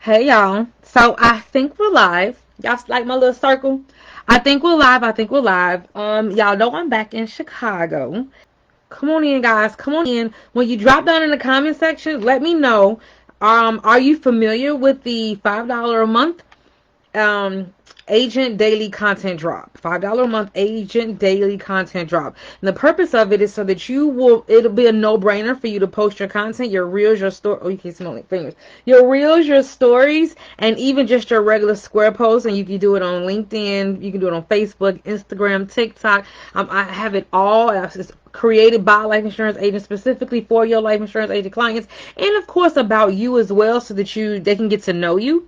Hey y'all. So I think we're live. Y'all like my little circle? I think we're live. I think we're live. Y'all know I'm back in Chicago. Come on in, guys. Come on in. When you drop down in the comment section, let me know. Are you familiar with the $5 a month um agent daily content drop? $5 a month agent daily content drop. And the purpose of it is so that it'll be a no-brainer for you to post your content, your reels, your story. Oh, you can't smell my fingers. Your reels, your stories, and even just your regular square posts. And you can do it on LinkedIn, you can do it on Facebook, Instagram, TikTok. I have it all. It's created by life insurance agents, specifically for your life insurance agent clients, and of course about you as well, so that they can get to know you.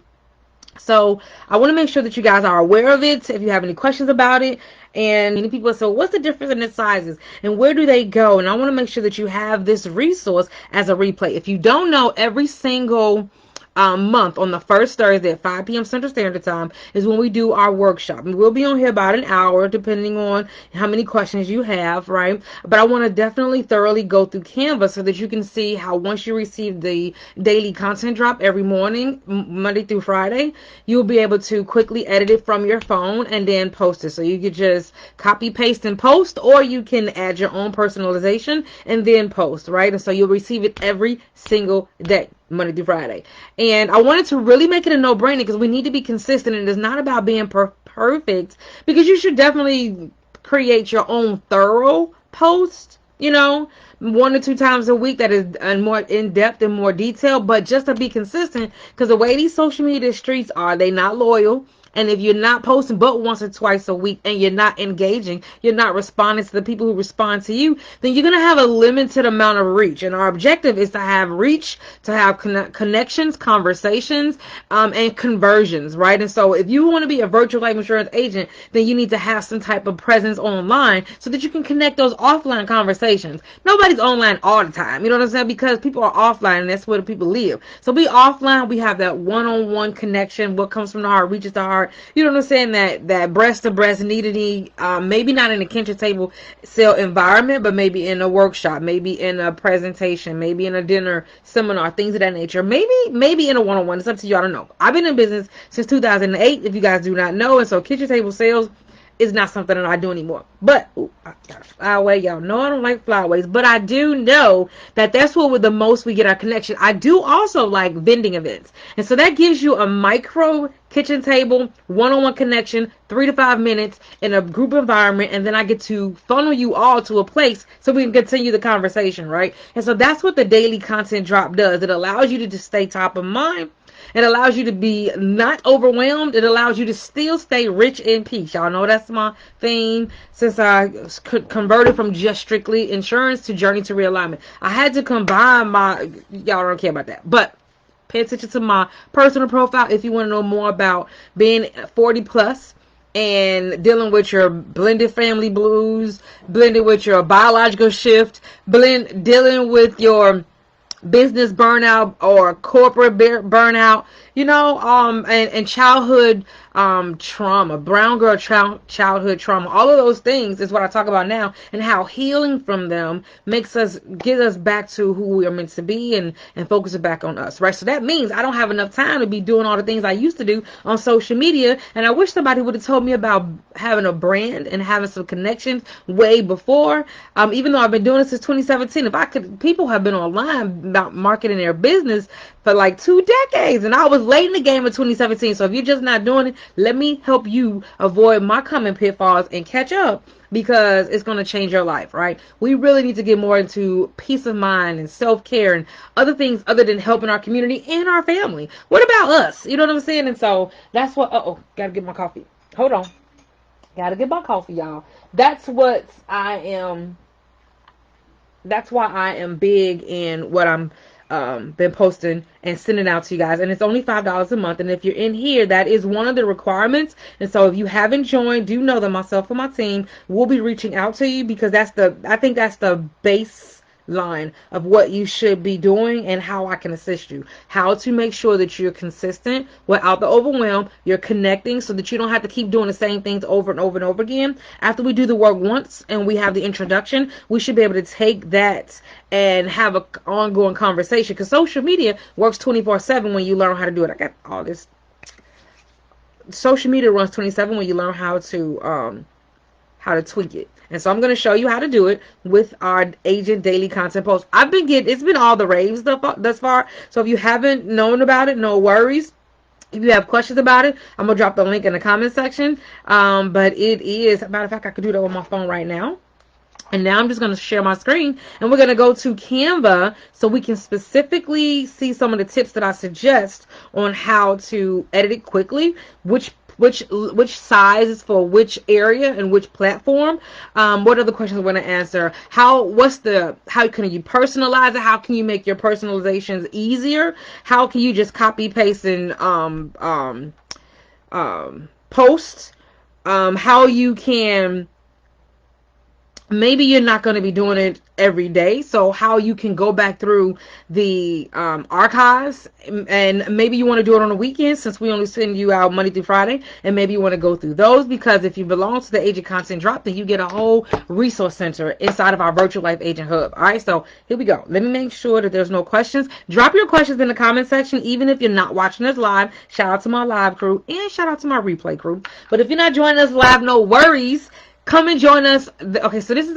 So I want to make sure that you guys are aware of it. If you have any questions about it, and many people say, what's the difference in the sizes and where do they go? And I want to make sure that you have this resource as a replay. If you don't know, every single month on the first Thursday at 5 p.m. Central Standard Time is when we do our workshop. And we'll be on here about an hour, depending on how many questions you have, right? But I want to definitely thoroughly go through Canva so that you can see how once you receive the daily content drop every morning, Monday through Friday, you'll be able to quickly edit it from your phone and then post it. So you could just copy, paste, and post, or you can add your own personalization and then post, right? And so you'll receive it every single day, Monday through Friday. And I wanted to really make it a no-brainer because we need to be consistent, and it's not about being perfect, because you should definitely create your own thorough post, 1 to 2 times a week that is more in-depth and more detailed, but just to be consistent, because the way these social media streets are, they not loyal. And if you're not posting but once or twice a week and you're not engaging, you're not responding to the people who respond to you, then you're going to have a limited amount of reach. And our objective is to have reach, to have connections, conversations, and conversions, right? And so if you want to be a virtual life insurance agent, then you need to have some type of presence online so that you can connect those offline conversations. Nobody's online all the time, you know what I'm saying? Because people are offline, and that's where the people live. So be offline. We have that one-on-one connection. What comes from the heart reaches the heart. You know what I'm saying? That breast to breast, knee to knee. Maybe not in a kitchen table sale environment, but maybe in a workshop, maybe in a presentation, maybe in a dinner seminar, things of that nature. Maybe in a one-on-one. It's up to you. I don't know. I've been in business since 2008, if you guys do not know, and so kitchen table sales is not something that I do anymore. But I got a flyway. Y'all know I don't like flyways, but I do know that that's where with the most we get our connection. I do also like vending events, and so that gives you a micro kitchen table one-on-one connection, 3 to 5 minutes in a group environment, and then I get to funnel you all to a place so we can continue the conversation, right? And so that's what the daily content drop does. It allows you to just stay top of mind. It allows you to be not overwhelmed. It allows you to still stay rich in peace. Y'all know that's my theme since I converted from just strictly insurance to journey to realignment. I had to combine y'all don't care about that, but pay attention to my personal profile if you want to know more about being 40 plus and dealing with your blended family blues, blended with your biological shift, dealing with your business burnout or corporate burnout, and childhood trauma, brown girl childhood trauma. All of those things is what I talk about now, and how healing from them get us back to who we are meant to be, and focus it back on us, right? So that means I don't have enough time to be doing all the things I used to do on social media, and I wish somebody would have told me about having a brand and having some connections way before. Even though I've been doing this since 2017, people have been online about marketing their business for like 2 decades, and I was late in the game in 2017. So if you're just not doing it, let me help you avoid my common pitfalls and catch up, because it's going to change your life, right? We really need to get more into peace of mind and self-care and other things other than helping our community and our family. What about us? You know what I'm saying? And so that's what, gotta get my coffee. Hold on. Gotta get my coffee, y'all. That's why I am big in what I'm been posting and sending out to you guys, and it's only $5 a month. And if you're in here, that is one of the requirements. And so if you haven't joined, do know that myself and my team will be reaching out to you, because I think that's the base line of what you should be doing and how I can assist you. How to make sure that you're consistent without the overwhelm. You're connecting so that you don't have to keep doing the same things over and over and over again. After we do the work once and we have the introduction, we should be able to take that and have an ongoing conversation, because social media works 24/7 when you learn how to do it. I got all this. Social media runs 27 when you learn how to tweak it. And so I'm going to show you how to do it with our agent daily content post. It's been all the raves thus far. So if you haven't known about it, no worries. If you have questions about it, I'm going to drop the link in the comment section. But it is, matter of fact, I could do that on my phone right now. And now I'm just going to share my screen, and we're going to go to Canva so we can specifically see some of the tips that I suggest on how to edit it quickly, which size is for which area and which platform. What are the questions we're going to answer? How can you personalize it? How can you make your personalizations easier? How can you just copy paste and post? How you can, maybe you're not going to be doing it every day, so how you can go back through the archives, and maybe you want to do it on the weekend since we only send you out Monday through Friday, and maybe you want to go through those, because if you belong to the Agent Content Drop, then you get a whole resource center inside of our Virtual Life Agent Hub. All right, so here we go. Let me make sure that there's no questions. Drop your questions in the comment section, even if you're not watching us live. Shout out to my live crew and shout out to my replay crew. But if you're not joining us live, no worries. Come and join us. Okay, so this is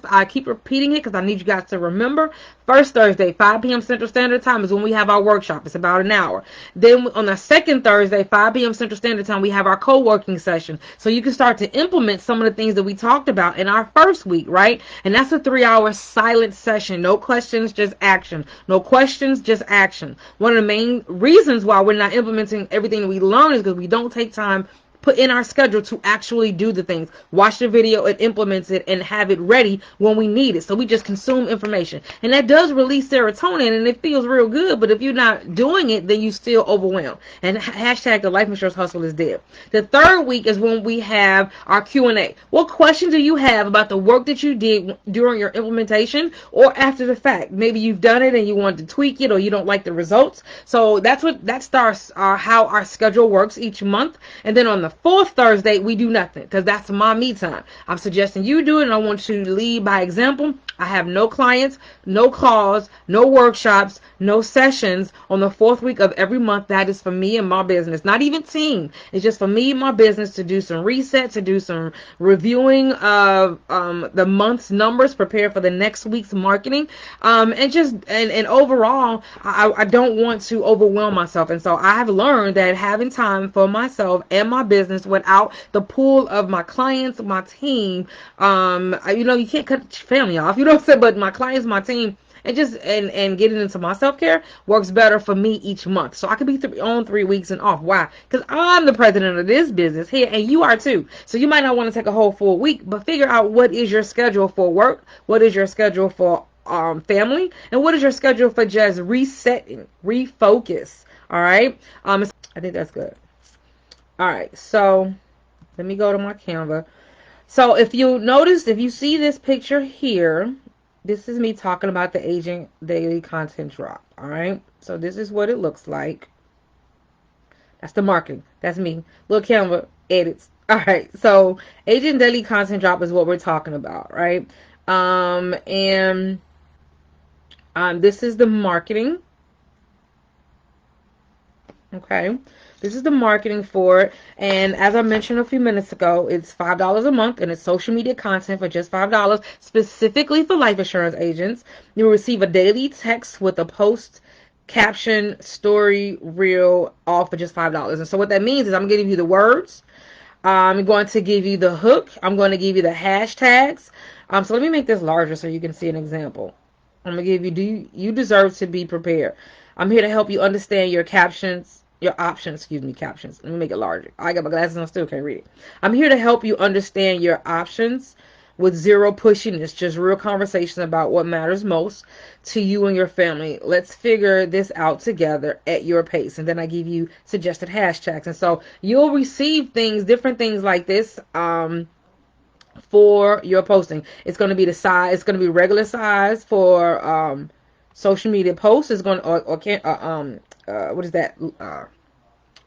I keep repeating it because I need you guys to remember. First Thursday, 5 p.m. Central Standard Time is when we have our workshop. It's about an hour. Then on the second Thursday, 5 p.m. Central Standard Time, we have our co-working session. So you can start to implement some of the things that we talked about in our first week, right? And that's a 3-hour silent session. No questions, just action. No questions, just action. One of the main reasons why we're not implementing everything that we learn is because we don't take time put in our schedule to actually do the things. Watch the video and implement it and have it ready when we need it. So we just consume information. And that does release serotonin and it feels real good, but if you're not doing it, then you still overwhelmed. And hashtag the life insurance hustle is dead. The third week is when we have our Q&A. What questions do you have about the work that you did during your implementation or after the fact? Maybe you've done it and you want to tweak it, or you don't like the results. So that starts how our schedule works each month. And then on the fourth Thursday, we do nothing because that's my me time. I'm suggesting you do it, and I want you to lead by example. I have no clients, no calls, no workshops, no sessions on the fourth week of every month. That is for me and my business, not even team. It's just for me and my business to do some reset, to do some reviewing of the month's numbers, prepare for the next week's marketing, and overall, I don't want to overwhelm myself. And so I have learned that having time for myself and my business without the pool of my clients, my team, you can't cut your family off. You know what I'm saying? But my clients, my team, and getting into my self-care works better for me each month. So I could be on 3 weeks and off. Why? Because I'm the president of this business here, and you are too. So you might not want to take a whole full week, but figure out what is your schedule for work, what is your schedule for family, and what is your schedule for just resetting, refocus. All right. I think that's good. All right. So let me go to my Canva. So if you see this picture here, this is me talking about the Agent Daily Content Drop. All right. So this is what it looks like. That's the marketing. That's me. Little Canva edits. All right. So Agent Daily Content Drop is what we're talking about, right? This is the marketing. Okay. This is the marketing for it. And as I mentioned a few minutes ago, it's $5 a month, and it's social media content for just $5, specifically for life insurance agents. You'll receive a daily text with a post, caption, story, reel, all for just $5. And so what that means is I'm going to give you the words. I'm going to give you the hook. I'm going to give you the hashtags. So let me make this larger so you can see an example. I'm going to give you, you deserve to be prepared. I'm here to help you understand your captions. Your options, captions. Let me make it larger. I got my glasses and I still can't read it. I'm here to help you understand your options with zero pushiness, just real conversation about what matters most to you and your family. Let's figure this out together at your pace. And then I give you suggested hashtags. And so you'll receive different things like this for your posting. It's going to be the size. It's going to be regular size for social media posts. It's going to or can what is that?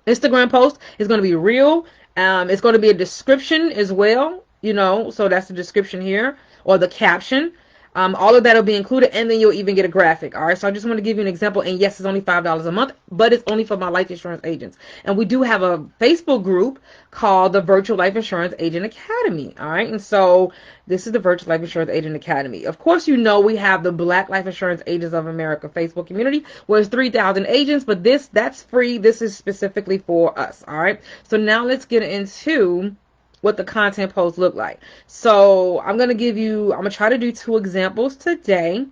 Instagram post is going to be real. It's going to be a description as well, you know, so that's the description here or the caption. All of that will be included, and then you'll even get a graphic. All right, so I just want to give you an example. And yes, it's only $5 a month, but it's only for my life insurance agents. And we do have a Facebook group called the Virtual Life Insurance Agent Academy. All right, and so this is the Virtual Life Insurance Agent Academy. Of course, you know we have the Black Life Insurance Agents of America Facebook community, where it's 3,000 agents, but that's free. This is specifically for us. All right, so now let's get into what the content posts look like. So I'm going to try to do 2 examples today.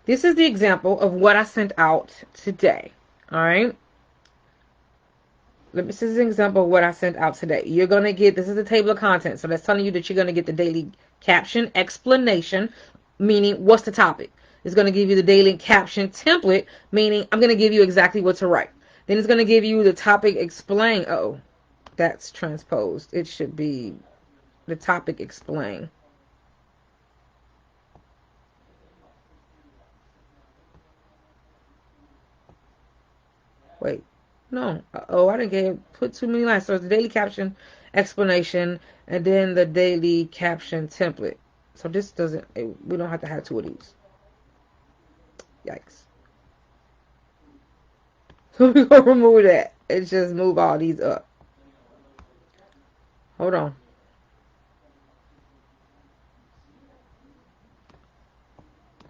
This is the example of what I sent out today. All right. This is an example of what I sent out today. You're going to get, this is the table of contents. So that's telling you that you're going to get the daily caption explanation, meaning what's the topic. It's going to give you the daily caption template, meaning I'm going to give you exactly what to write. Then it's going to give you the topic explain. Oh, that's transposed. It should be the topic explain. Wait, no. Oh, I didn't put too many lines. So it's the daily caption explanation and then the daily caption template. So this doesn't, we don't have to have 2 of these. Yikes. So we're going to remove that. It's just move all these up. Hold on.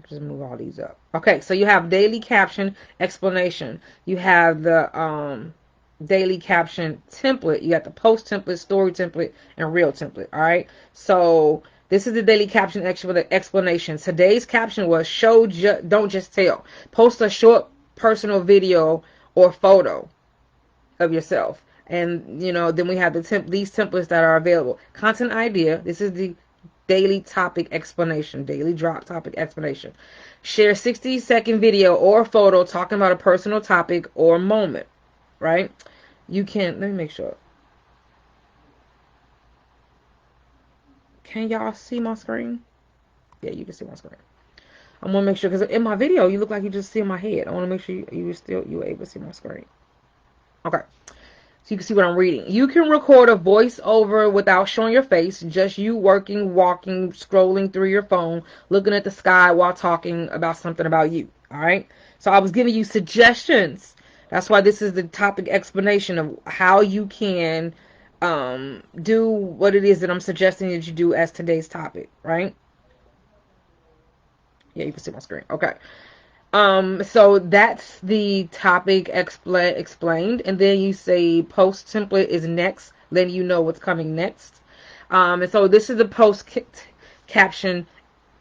Just move all these up. Okay, so you have daily caption explanation. You have the daily caption template. You got the post template, story template, and reel template. All right. So this is the daily caption explanation. Today's caption was show, don't just tell. Post a short personal video or photo of yourself. And, you know, then we have these templates that are available. Content idea. This is the daily topic explanation, daily drop topic explanation. Share 60-second video or photo talking about a personal topic or moment, right? You can, let me make sure. Can y'all see my screen? Yeah, you can see my screen. I want to make sure, because in my video, you look like you just see my head. I want to make sure you were able to see my screen. Okay. So you can see what I'm reading. You can record a voiceover without showing your face, just you working, walking, scrolling through your phone, looking at the sky while talking about something about you. All right. So I was giving you suggestions. That's why this is the topic explanation of how you can do what it is that I'm suggesting that you do as today's topic. Right. Yeah, you can see my screen. Okay. So that's the topic explained, and then you say post template is next, letting you know what's coming next. And so this is the post caption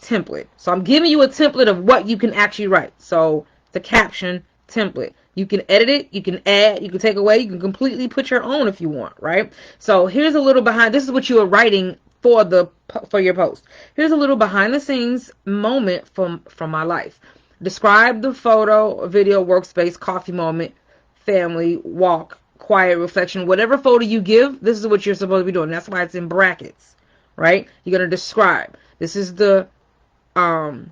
template. So I'm giving you a template of what you can actually write. So the caption template. You can edit it, you can add, you can take away, you can completely put your own if you want, right? So here's a little behind. This is what you are writing for your post. Here's a little behind the scenes moment from my life. Describe the photo, video, workspace, coffee moment, family, walk, quiet, reflection, whatever photo you give, this is what you're supposed to be doing. That's why it's in brackets, right? You're going to describe. This is the hook.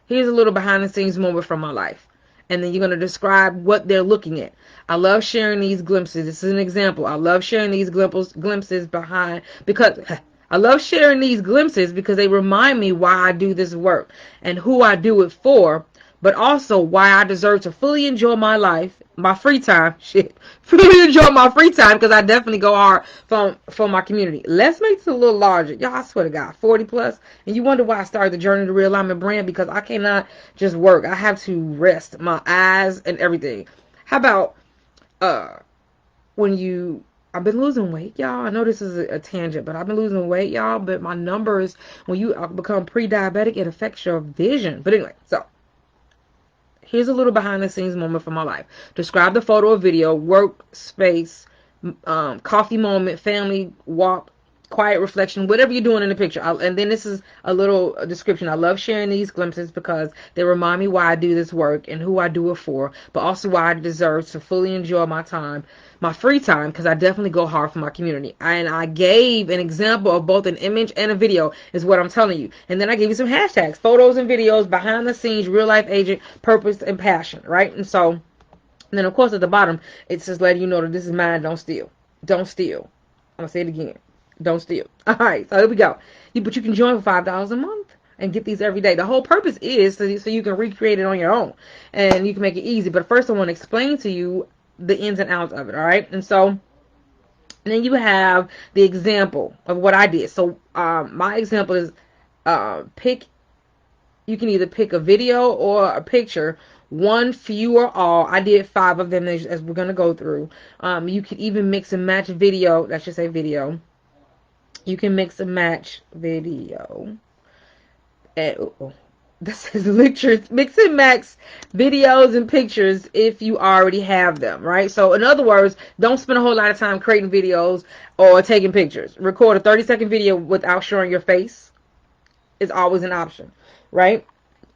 Here's a little behind the scenes moment from my life. And then you're going to describe what they're looking at. I love sharing these glimpses. This is an example. I love sharing these glimpses because I love sharing these glimpses because they remind me why I do this work and who I do it for, but also why I deserve to fully enjoy my life, my free time, fully enjoy my free time, because I definitely go hard for my community. Let's make this a little larger. Y'all, I swear to God, 40 plus, and you wonder why I started the Journey to Realignment brand, because I cannot just work. I have to rest my eyes and everything. How about when I've been losing weight, y'all. I know this is a tangent, but I've been losing weight, y'all. But my numbers, when you become pre-diabetic, it affects your vision. But anyway, so here's a little behind the scenes moment from my life. Describe the photo or video, workspace, coffee moment, family, walk, quiet reflection, whatever you're doing in the picture. And then this is a little description. I love sharing these glimpses because they remind me why I do this work and who I do it for, but also why I deserve to fully enjoy my time, my free time, because I definitely go hard for my community. And I gave an example of both an image and a video, is what I'm telling you. And then I gave you some hashtags, photos and videos, behind the scenes, real life agent, purpose and passion, right? And so, and then of course at the bottom, it says letting you know that this is mine, don't steal. Don't steal. I'm gonna say it again. Don't steal. All right, so here we go. But you can join for $5 a month and get these every day. The whole purpose is so you can recreate it on your own and you can make it easy. But first, I want to explain to you the ins and outs of it. All right, and so then you have the example of what I did. So my example is pick. You can either pick a video or a picture. One, few, or all. I did 5 of them as we're gonna go through. You can even mix and match video. Let's just say video. You can mix and match video. And, this is lectures. Mix and match videos and pictures if you already have them, right? So in other words, don't spend a whole lot of time creating videos or taking pictures. Record a 30-second video without showing your face is always an option, right?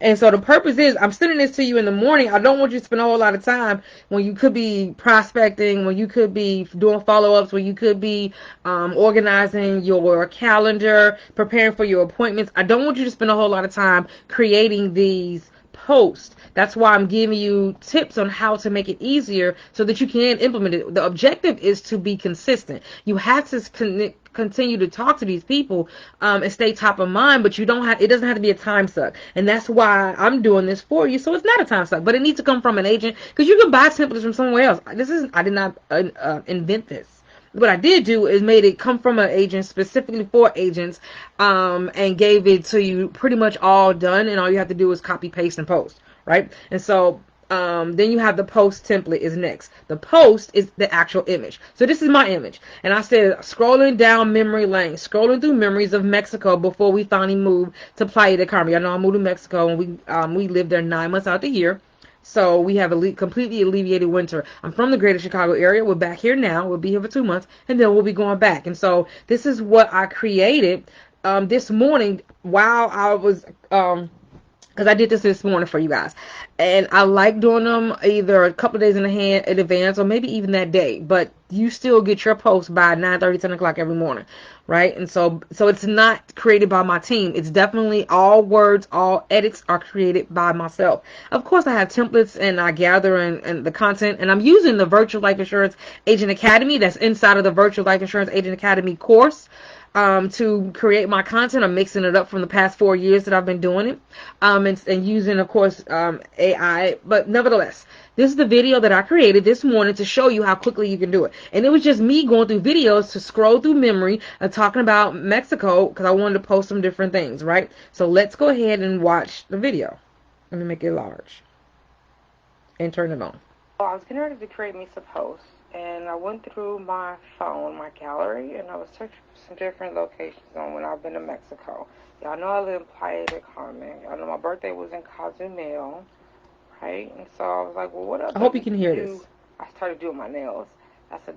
And so the purpose is, I'm sending this to you in the morning. I don't want you to spend a whole lot of time when you could be prospecting, when you could be doing follow-ups, when you could be organizing your calendar, preparing for your appointments. I don't want you to spend a whole lot of time creating these posts. That's why I'm giving you tips on how to make it easier so that you can implement it. The objective is to be consistent. You have to continue to talk to these people and stay top of mind, but you don't have, it doesn't have to be a time suck. And that's why I'm doing this for you. So it's not a time suck, but it needs to come from an agent, because you can buy templates from somewhere else. I did not invent this. What I did do is made it come from an agent specifically for agents, and gave it to you pretty much all done, and all you have to do is copy, paste, and post, right? And so then you have the post template is next. The post is the actual image. So this is my image. And I said, scrolling down memory lane, scrolling through memories of Mexico before we finally moved to Playa del Carmen. I know I moved to Mexico, and we lived there 9 months out the year. So we have a completely alleviated winter. I'm from the greater Chicago area. We're back here now. We'll be here for 2 months, and then we'll be going back. And so this is what I created this morning while I was because I did this morning for you guys. And I like doing them either a couple of days in advance or maybe even that day. But you still get your post by 9:30, 10 o'clock every morning, right? And so it's not created by my team. It's definitely all words, all edits are created by myself. Of course, I have templates and I gather and the content. And I'm using the Virtual Life Insurance Agent Academy that's inside of the Virtual Life Insurance Agent Academy course. To create my content. I'm mixing it up from the past 4 years that I've been doing it, and using, of course, AI. But nevertheless, this is the video that I created this morning to show you how quickly you can do it. And it was just me going through videos to scroll through memory and talking about Mexico because I wanted to post some different things, right? So let's go ahead and watch the video. Let me make it large and turn it on. Well, I was getting ready to create me some posts, and I went through my phone, my gallery, and I was searching for some different locations on when I've been to Mexico. Y'all know I live in Playa del Carmen. Y'all know my birthday was in Cozumel, right? And so I was like, well, what else? I hope you can hear this. I started doing my nails. That's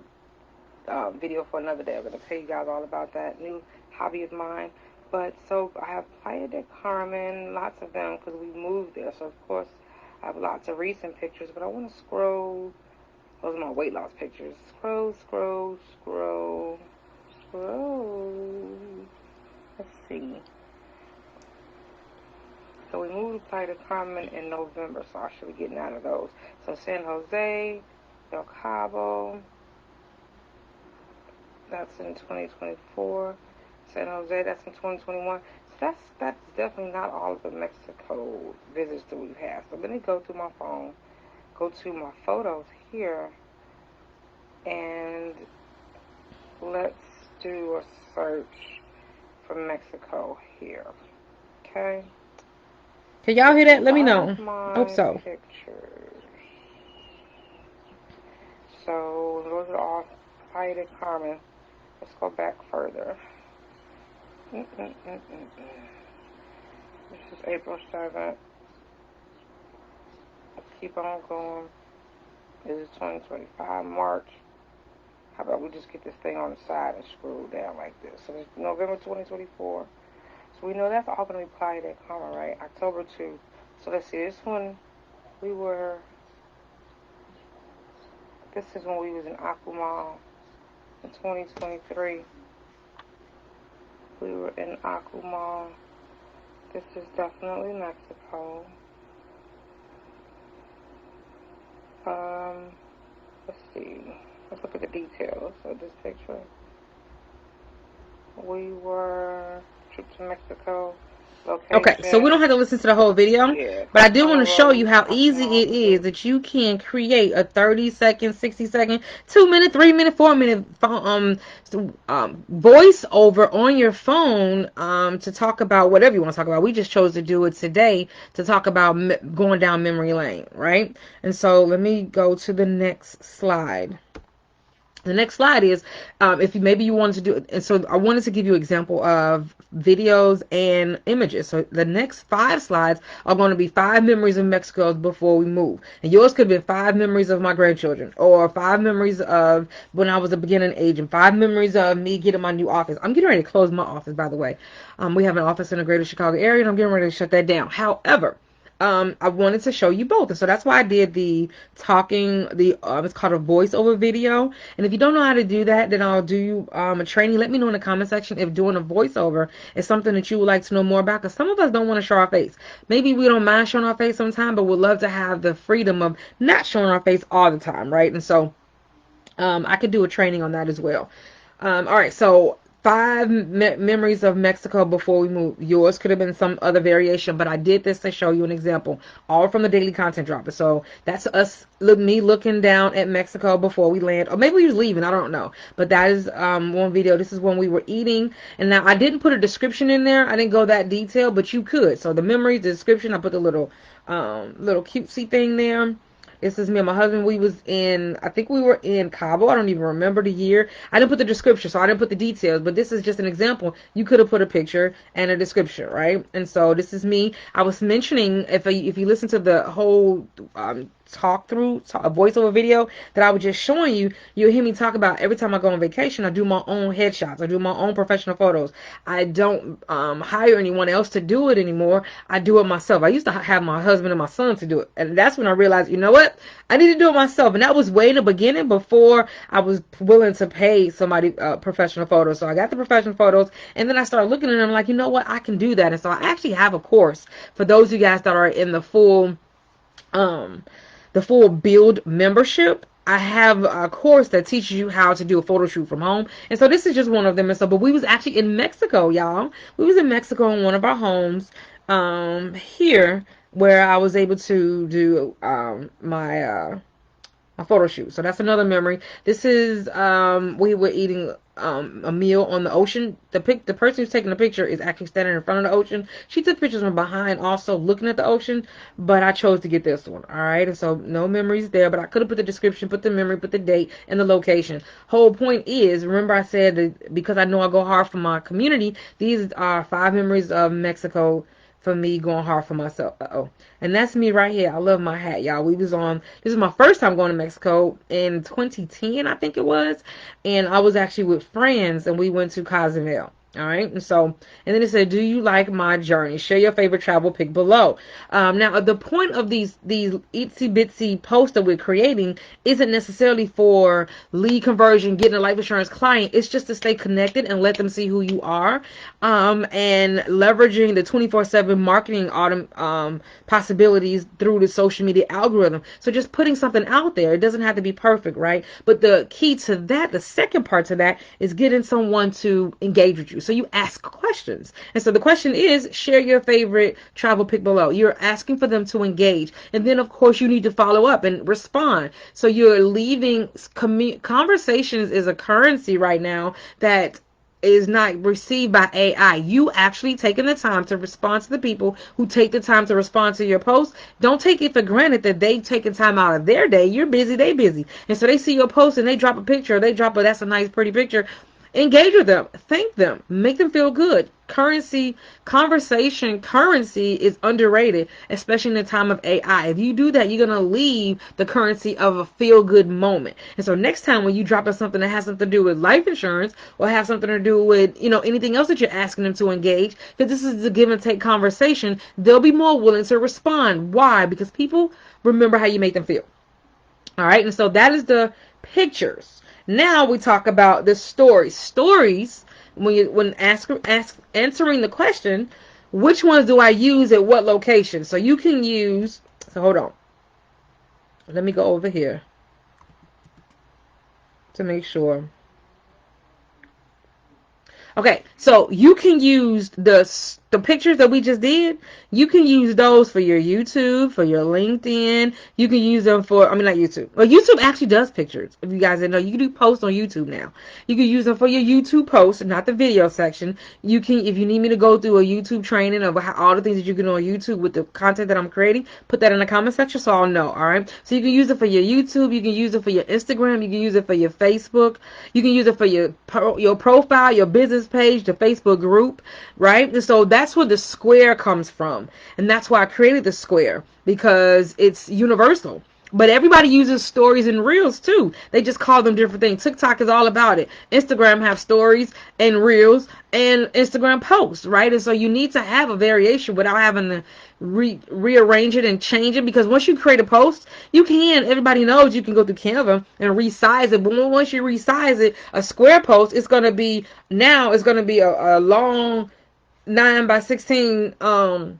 a video for another day. I'm going to tell you guys all about that new hobby of mine. But so I have Playa del Carmen, lots of them because we moved there. So, of course, I have lots of recent pictures, but I want to scroll. Those are my weight loss pictures. Scroll. Let's see. So we moved to Playa del Carmen in November, so I should be getting out of those. So San Jose, El Cabo, that's in 2024. San Jose, that's in 2021. So that's definitely not all of the Mexico visits that we've had. So let me go through my phone, go to my photos here, and let's do a search for Mexico here. Okay. Can y'all hear that? Let me know. Hope so. Pictures. So those are all Playa del Carmen. Let's go back further. This is April 7th. Let's keep on going. This is 2025 March. How about we just get this thing on the side and scroll down like this? So it's November 2024. So we know that's all going to be applied at comma, right? October 2. So let's see, this is when we was in Aquamal in 2023. We were in Aquamal. This is definitely Mexico. Let's see. Let's look at the details of this picture. We were trip to Mexico. Okay, so we don't have to listen to the whole video, but I do want to show you how easy it is that you can create a 30-second, 60-second, 2-minute, 3-minute, 4-minute voice over on your phone to talk about whatever you want to talk about. We just chose to do it today to talk about going down memory lane, right? And so let me go to the next slide. The next slide is if maybe you wanted to do it. And so I wanted to give you an example of videos and images. So the next 5 slides are going to be 5 memories of Mexico before we move. And yours could be 5 memories of my grandchildren, or 5 memories of when I was a beginning agent, 5 memories of me getting my new office. I'm getting ready to close my office, by the way. We have an office in the greater Chicago area, and I'm getting ready to shut that down. However, I wanted to show you both, and so that's why I did the talking. It's called a voiceover video. And if you don't know how to do that, then I'll do a training. Let me know in the comment section if doing a voiceover is something that you would like to know more about. Because some of us don't want to show our face. Maybe we don't mind showing our face sometimes, but would love to have the freedom of not showing our face all the time, right? And so I could do a training on that as well. All right, so 5 memories of Mexico before we move. Yours could have been some other variation, but I did this to show you an example, all from the daily content dropper. So that's me looking down at Mexico before we land, or maybe we was leaving, I don't know. But that is one video. This is when we were eating, and now I didn't put a description in there. I didn't go that detailed, but you could. So the memories, the description, I put the little cutesy thing there. This is me and my husband. I think we were in Cabo. I don't even remember the year. I didn't put the description, so I didn't put the details, but this is just an example. You could have put a picture and a description, right? And so this is me. I was mentioning, if you listen to the whole a voiceover video that I was just showing you, you'll hear me talk about every time I go on vacation, I do my own headshots. I do my own professional photos. I don't hire anyone else to do it anymore. I do it myself. I used to have my husband and my son to do it. And that's when I realized, you know what? I need to do it myself. And that was way in the beginning before I was willing to pay somebody professional photos. So I got the professional photos, and then I started looking at them like, you know what? I can do that. And so I actually have a course for those of you guys that are in the full build membership. I have a course that teaches you how to do a photo shoot from home. And so this is just one of them. And so, but we was actually in Mexico, y'all. We was in Mexico in one of our homes here, where I was able to do my photo shoot. So that's another memory. This is we were eating a meal on the ocean. The person who's taking the picture is actually standing in front of the ocean. She took pictures from behind, also looking at the ocean, but I chose to get this one. All right, and so no memories there, but I could have put the description, put the memory, put the date, and the location. Whole point is, remember I said that because I know I go hard for my community, these are 5 memories of Mexico for me going hard for myself. And that's me right here. I love my hat, y'all. This is my first time going to Mexico in 2010, I think it was. And I was actually with friends, and we went to Cozumel. All right. And then it said, do you like my journey? Share your favorite travel pic below. Now, the point of these itsy bitsy posts that we're creating isn't necessarily for lead conversion, getting a life insurance client. It's just to stay connected and let them see who you are, and leveraging the 24/7 marketing possibilities through the social media algorithm. So just putting something out there. It doesn't have to be perfect, right? But the key to that, the second part to that, is getting someone to engage with you. So you ask questions. And so the question is, share your favorite travel pic below. You're asking for them to engage. And then, of course, you need to follow up and respond. So you're leaving conversations is a currency right now that is not received by AI. You actually taking the time to respond to the people who take the time to respond to your post. Don't take it for granted that they've taken time out of their day. You're busy, they busy. And so they see your post and they drop a picture, that's a nice pretty picture. Engage with them, thank them, make them feel good. Conversation currency is underrated, especially in the time of AI. If you do that, you're going to leave the currency of a feel good moment. And so next time when you drop us something that has something to do with life insurance or have something to do with, anything else that you're asking them to engage, because this is a give and take conversation, they'll be more willing to respond. Why? Because people remember how you make them feel. All right. And so that is the pictures. Now we talk about the stories. Stories, when answering the question, which ones do I use at what location? So you can use, so hold on. Let me go over here to make sure. Okay, so you can use the pictures that we just did. You can use those for your YouTube, for your LinkedIn. You can use them for, not YouTube. Well, YouTube actually does pictures. If you guys didn't know, you can do posts on YouTube now. You can use them for your YouTube posts, not the video section. You can, if you need me to go through a YouTube training of all the things that you can do on YouTube with the content that I'm creating, put that in the comment section so I'll know, all right? So you can use it for your YouTube. You can use it for your Instagram. You can use it for your Facebook. You can use it for your profile, your business page, the Facebook group, right? And so that's where the square comes from. And that's why I created the square, because it's universal. But everybody uses stories and reels too. They just call them different things. TikTok is all about it. Instagram have stories and reels and Instagram posts, right? And so you need to have a variation without having to rearrange it and change it, because once you create a post, everybody knows you can go through Canva and resize it. But once you resize it, a square post, it's going to be a long 9x16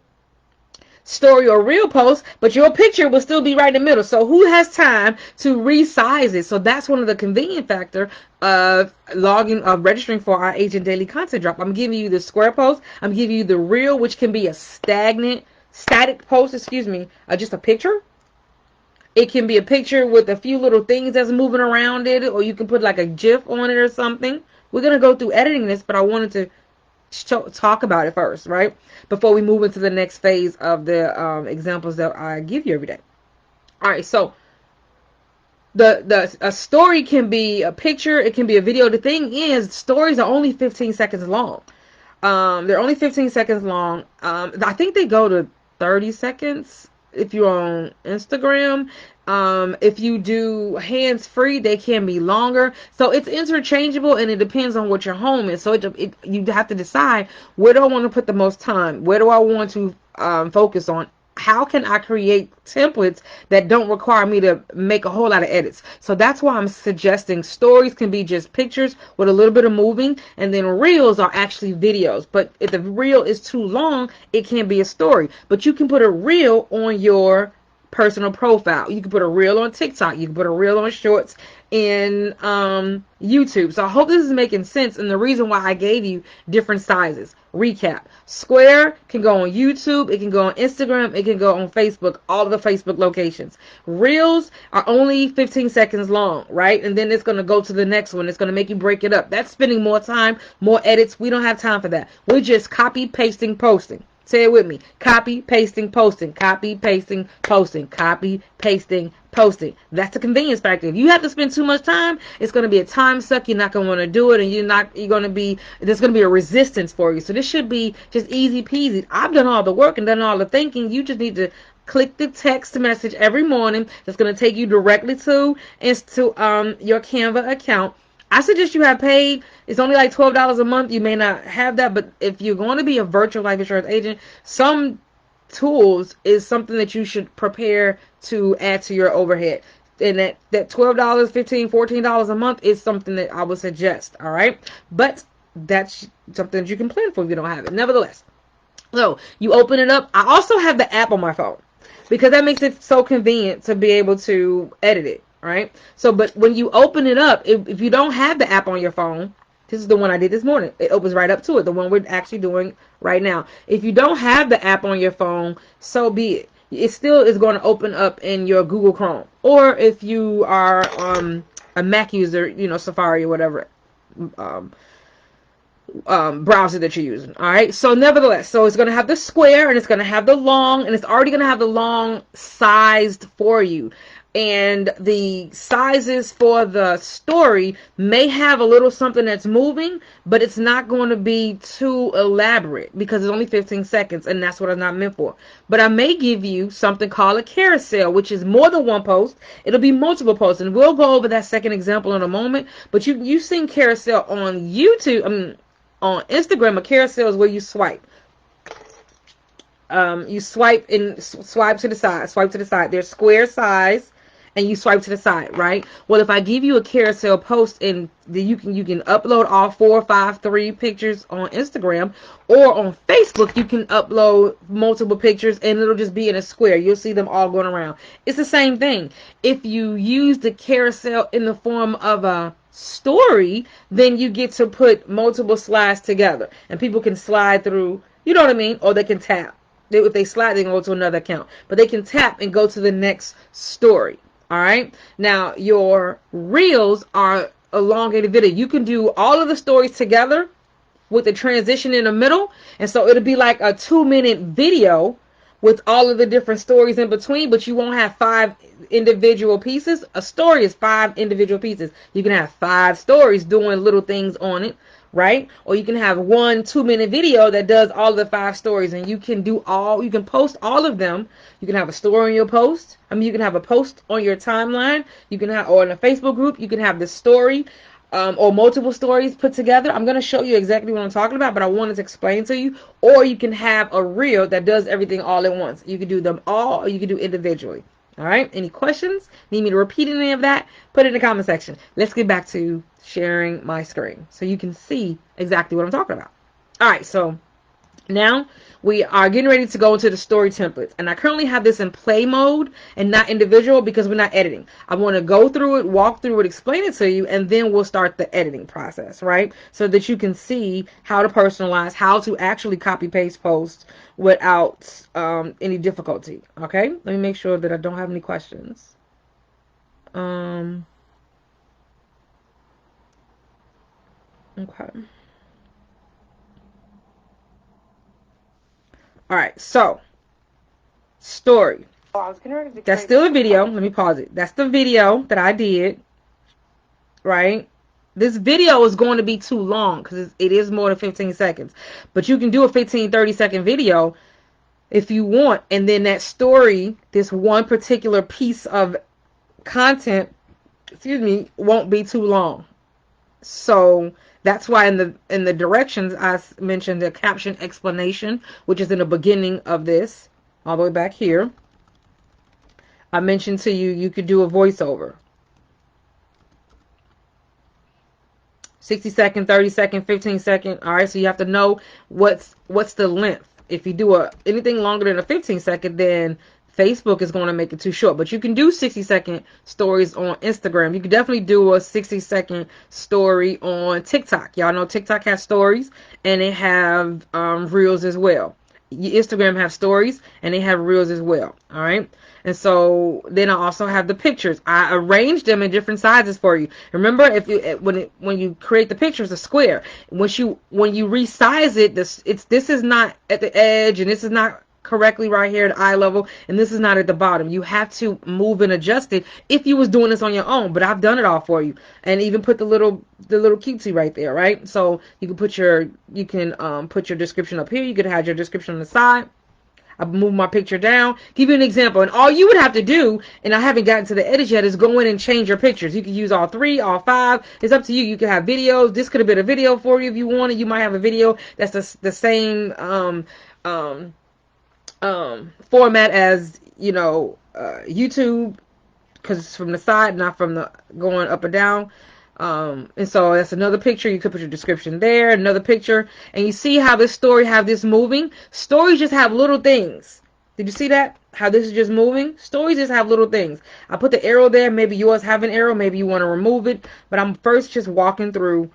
story or reel post, but your picture will still be right in the middle. So who has time to resize it? So that's one of the convenient factor of registering for our Agent Daily Content Drop. I'm giving you the square post. I'm giving you the reel, which can be a static post, just a picture. It can be a picture with a few little things that's moving around it, or you can put like a GIF on it or something. We're going to go through editing this, but I wanted to talk about it first, right? Before we move into the next phase of the examples that I give you every day. All right, so a story can be a picture, it can be a video. The thing is, stories are only 15 seconds long. They're only 15 seconds long. I think they go to 30 seconds if you're on Instagram. If you do hands-free, they can be longer. So it's interchangeable, and it depends on what your home is. So you have to decide, where do I want to put the most time? Where do I want to focus on? How can I create templates that don't require me to make a whole lot of edits? So that's why I'm suggesting stories can be just pictures with a little bit of moving, and then reels are actually videos. But if the reel is too long, it can be a story. But you can put a reel on your personal profile. You can put a reel on TikTok. You can put a reel on Shorts in YouTube. So I hope this is making sense, and the reason why I gave you different sizes. Recap. Square can go on YouTube. It can go on Instagram. It can go on Facebook. All of the Facebook locations. Reels are only 15 seconds long, right? And then it's going to go to the next one. It's going to make you break it up. That's spending more time, more edits. We don't have time for that. We're just copy, pasting, posting. Say it with me. Copy, pasting, posting. Copy, pasting, posting. Copy, pasting, posting. That's the convenience factor. If you have to spend too much time, it's going to be a time suck. You're not going to want to do it, and there's going to be a resistance for you. So this should be just easy peasy. I've done all the work and done all the thinking. You just need to click the text message every morning. That's going to take you directly to your Canva account. I suggest you have paid. It's only like $12 a month. You may not have that, but if you're going to be a virtual life insurance agent, some tools is something that you should prepare to add to your overhead. And that $12, $15, $14 a month is something that I would suggest, all right? But that's something that you can plan for if you don't have it. Nevertheless, so you open it up. I also have the app on my phone, because that makes it so convenient to be able to edit it. Right? So, but when you open it up, if you don't have the app on your phone, this is the one I did this morning. It opens right up to it, the one we're actually doing right now. If you don't have the app on your phone, so be it. It still is going to open up in your Google Chrome. Or if you are a Mac user, Safari or whatever browser that you're using. All right. So nevertheless, so it's going to have the square, and it's going to have the long, and it's already going to have the long sized for you. and the sizes for the story may have a little something that's moving, but it's not going to be too elaborate because it's only 15 seconds, and that's what it's not meant for. But I may give you something called a carousel, which is more than one post. It'll be multiple posts, and we'll go over that second example in a moment. But you've seen carousel on YouTube. On Instagram, a carousel is where you swipe. You swipe and swipe to the side, swipe to the side. There's square size, and you swipe to the side, right? Well, if I give you a carousel post, and you can upload all 4, 5, 3 pictures on Instagram, or on Facebook, you can upload multiple pictures, and it'll just be in a square. You'll see them all going around. It's the same thing. If you use the carousel in the form of a story, then you get to put multiple slides together, and people can slide through. You know what I mean? Or they can tap. If they slide, they can go to another account. But they can tap and go to the next story. All right. Now, your reels are elongated video. You can do all of the stories together with the transition in the middle. And so it'll be like a 2-minute video with all of the different stories in between, but you won't have 5 individual pieces. A story is 5 individual pieces. You can have 5 stories doing little things on it, right? Or you can have 1 2-minute video that does all of the 5 stories, and you can post all of them. You can have a story on your post. You can have a post on your timeline. You can have, or in a Facebook group, you can have the story, or multiple stories put together. I'm going to show you exactly what I'm talking about, but I wanted to explain to you. Or you can have a reel that does everything all at once. You can do them all, or you can do individually. All right. Any questions? Need me to repeat any of that? Put it in the comment section. Let's get back to sharing my screen so you can see exactly what I'm talking about. All right. So now we are getting ready to go into the story templates, and I currently have this in play mode and not individual because we're not editing. I want to go through it, walk through it, explain it to you, and then we'll start the editing process, right? So that you can see how to personalize, how to actually copy paste posts without any difficulty. Okay, let me make sure that I don't have any questions. Okay. All right, so story. That's still a video. Let me pause it. That's the video that I did, right? This video is going to be too long because it is more than 15 seconds. But you can do a 15, 30-second video if you want. And then that story, this one particular piece of content, won't be too long. So that's why in the directions I mentioned the caption explanation, which is in the beginning of this, all the way back here. I mentioned to you, you could do a voiceover. 60-second, 30-second, 15-second. All right, so you have to know what's the length. If you do anything longer than a 15-second, then Facebook is going to make it too short. But you can do 60-second stories on Instagram. You can definitely do a 60-second story on TikTok. Y'all know TikTok has stories, and they have reels as well. Instagram have stories, and they have reels as well. All right. And so then I also have the pictures. I arranged them in different sizes for you. Remember, when you create the picture, it's a square. When you resize it, this is not at the edge, and this is not correctly right here at eye level, and this is not at the bottom. You have to move and adjust it if you was doing this on your own, but I've done it all for you, and even put the little cutesy right there, right? So you can put your description up here. You could have your description on the side. I move my picture down. Give you an example, and all you would have to do, and I haven't gotten to the edit yet, is go in and change your pictures. You can use all 3, all 5. It's up to you. You can have videos. This could have been a video for you if you wanted. You might have a video that's the same format as YouTube, because it's from the side, not from the going up or down. And so that's another picture. You could put your description there, another picture, and you see how this story have this moving. Stories just have little things. Did you see that? How this is just moving? Stories just have little things. I put the arrow there. Maybe yours have an arrow. Maybe you want to remove it. But I'm first just walking through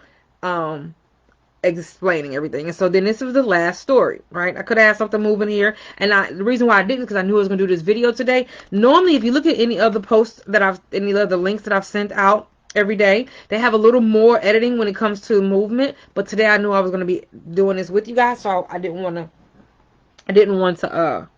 explaining everything. And so then this is the last story, right? I could have had something moving here, and the reason why I didn't, because I knew I was going to do this video today. Normally, if you look at any other posts any other links that I've sent out every day, they have a little more editing when it comes to movement. But today I knew I was going to be doing this with you guys, so I didn't want to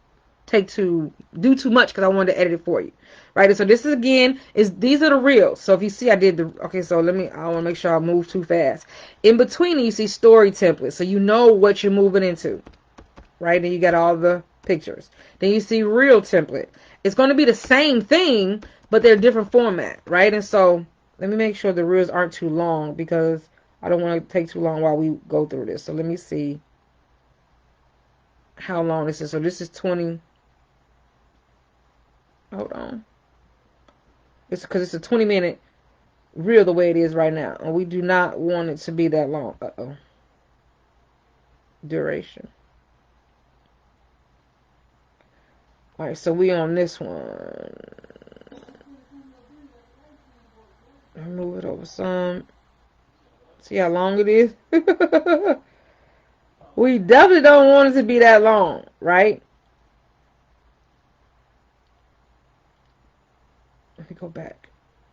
do too much because I wanted to edit it for you. Right? And so this is again these are the reels. So if you see I did the okay, so I want to make sure I move too fast. In between you see story templates, so you know what you're moving into. Right? Then you got all the pictures. Then you see reel template. It's going to be the same thing, but they're different format, right? And so let me make sure the reels aren't too long because I don't want to take too long while we go through this. So let me see how long this is. So this is 20. Hold on. It's because it's a 20-minute reel the way it is right now. And we do not want it to be that long. Uh-oh. Duration. All right, so we on this one. Move it over some. See how long it is? We definitely don't want it to be that long, right? Let me go back.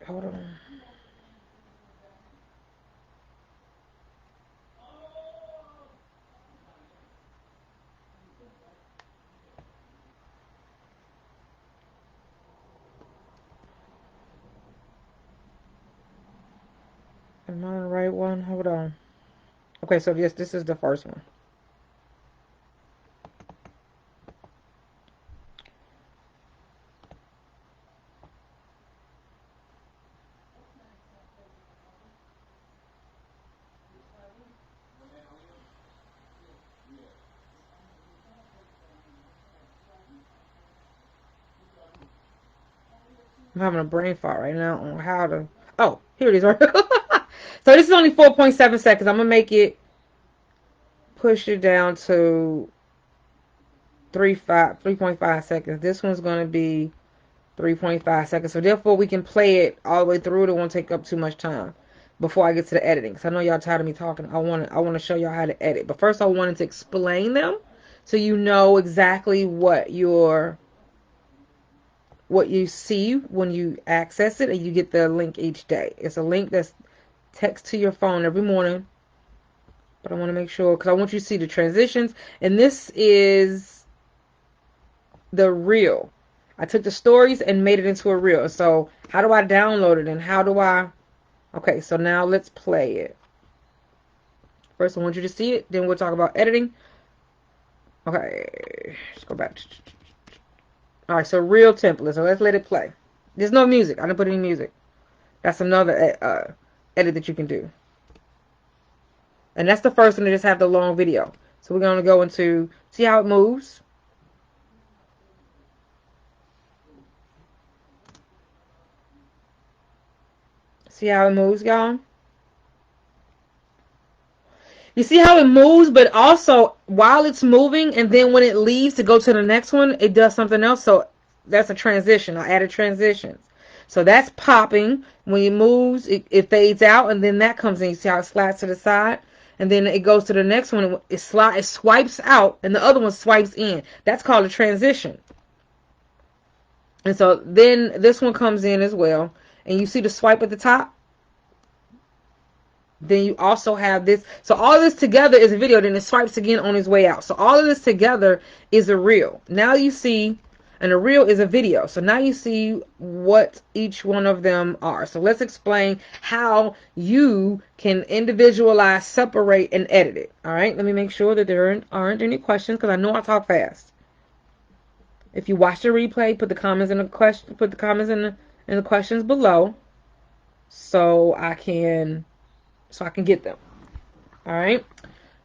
Hold on. Am I on the right one? Hold on. Okay, so yes, this is the first one. I'm having a brain fart right now on how to. Oh, here it is. Right. So this is only 4.7 seconds. I'm gonna make it push it down to 3.5 seconds. This one's gonna be 3.5 seconds. So therefore, we can play it all the way through. It won't take up too much time before I get to the editing. Because I know y'all tired of me talking. I want to show y'all how to edit. But first, I wanted to explain them so you know exactly what you see when you access it, and you get the link each day. It's a link that's text to your phone every morning. But I want to make sure, because I want you to see the transitions. And this is the reel. I took the stories and made it into a reel. So how do I download it, and how do I... Okay, so now let's play it. First, I want you to see it. Then we'll talk about editing. Okay, let's go back. All right, so reel template. So let's let it play. There's no music. I didn't put any music. That's another edit that you can do. And that's the first one to just have the long video. So we're going to go into, see how it moves? See how it moves, y'all? You see how it moves, but also while it's moving, and then when it leaves to go to the next one, it does something else. So that's a transition. I added transitions. So that's popping. When it moves, it fades out, and then that comes in. You see how it slides to the side? And then it goes to the next one. It swipes out, and the other one swipes in. That's called a transition. And so then this one comes in as well. And you see the swipe at the top? Then you also have this. So all of this together is a video. Then it swipes again on its way out. So all of this together is a reel. Now you see, and a reel is a video. So now you see what each one of them are. So let's explain how you can individualize, separate, and edit it. All right. Let me make sure that there aren't any questions, because I know I talk fast. If you watch the replay, put the comments in the question. Put the comments in the questions below, so I can get them. All right.